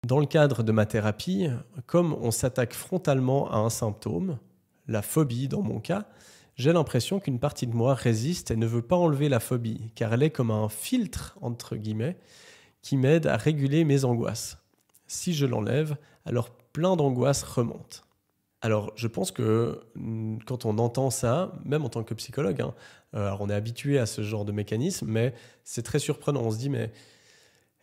Dans le cadre de ma thérapie, comme on s'attaque frontalement à un symptôme, la phobie dans mon cas, j'ai l'impression qu'une partie de moi résiste et ne veut pas enlever la phobie, car elle est comme un filtre, entre guillemets, qui m'aide à réguler mes angoisses. Si je l'enlève, alors plein d'angoisses remontent. Alors, je pense que quand on entend ça, même en tant que psychologue, hein, alors on est habitué à ce genre de mécanisme, mais c'est très surprenant. On se dit, mais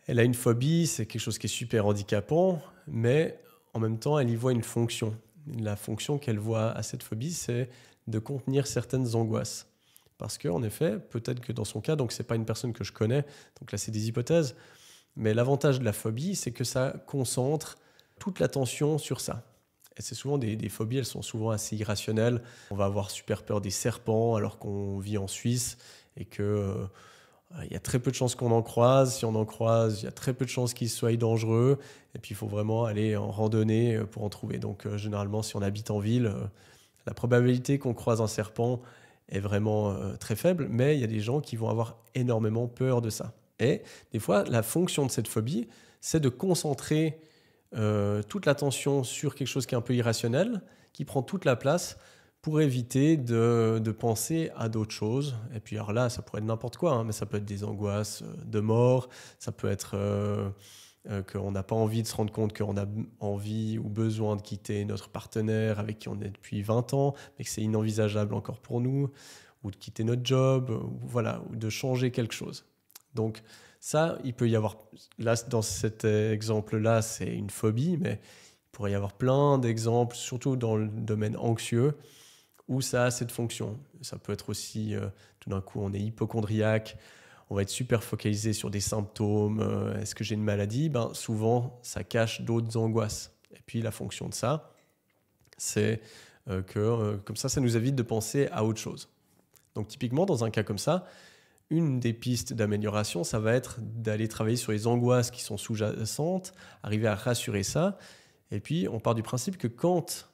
elle a une phobie, c'est quelque chose qui est super handicapant, mais en même temps, elle y voit une fonction. La fonction qu'elle voit à cette phobie, c'est de contenir certaines angoisses. Parce qu'en effet, peut-être que dans son cas, donc c'est pas une personne que je connais, donc là c'est des hypothèses, mais l'avantage de la phobie, c'est que ça concentre toute l'attention sur ça. Et c'est souvent des phobies, elles sont souvent assez irrationnelles. On va avoir super peur des serpents alors qu'on vit en Suisse et que il y a très peu de chances qu'on en croise. Si on en croise, il y a très peu de chances qu'il soit dangereux. Et puis, il faut vraiment aller en randonnée pour en trouver. Donc, généralement, si on habite en ville, la probabilité qu'on croise un serpent est vraiment très faible. Mais il y a des gens qui vont avoir énormément peur de ça. Et des fois, la fonction de cette phobie, c'est de concentrer toute l'attention sur quelque chose qui est un peu irrationnel, qui prend toute la place pour éviter de penser à d'autres choses. Et puis alors là, ça pourrait être n'importe quoi, hein, mais ça peut être des angoisses de mort, ça peut être qu'on n'a pas envie de se rendre compte qu'on a envie ou besoin de quitter notre partenaire avec qui on est depuis 20 ans, mais que c'est inenvisageable encore pour nous, ou de quitter notre job, ou, voilà, ou de changer quelque chose. Donc ça, il peut y avoir, là, dans cet exemple-là, c'est une phobie, mais il pourrait y avoir plein d'exemples, surtout dans le domaine anxieux, où ça a cette fonction. Ça peut être aussi, tout d'un coup, on est hypocondriaque, on va être super focalisé sur des symptômes. Est-ce que j'ai une maladie? Souvent, ça cache d'autres angoisses. Et puis, la fonction de ça, c'est que comme ça nous évite de penser à autre chose. Donc, typiquement, dans un cas comme ça, une des pistes d'amélioration, ça va être d'aller travailler sur les angoisses qui sont sous-jacentes, arriver à rassurer ça. Et puis, on part du principe que quand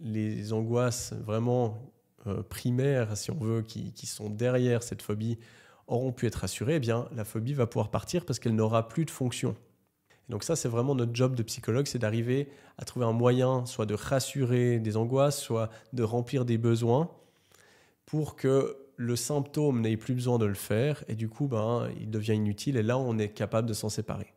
les angoisses vraiment primaires, si on veut, qui sont derrière cette phobie, auront pu être rassurées, eh bien, la phobie va pouvoir partir parce qu'elle n'aura plus de fonction. Et donc ça, c'est vraiment notre job de psychologue, c'est d'arriver à trouver un moyen, soit de rassurer des angoisses, soit de remplir des besoins pour que le symptôme n'ait plus besoin de le faire et du coup, il devient inutile et là, on est capable de s'en séparer.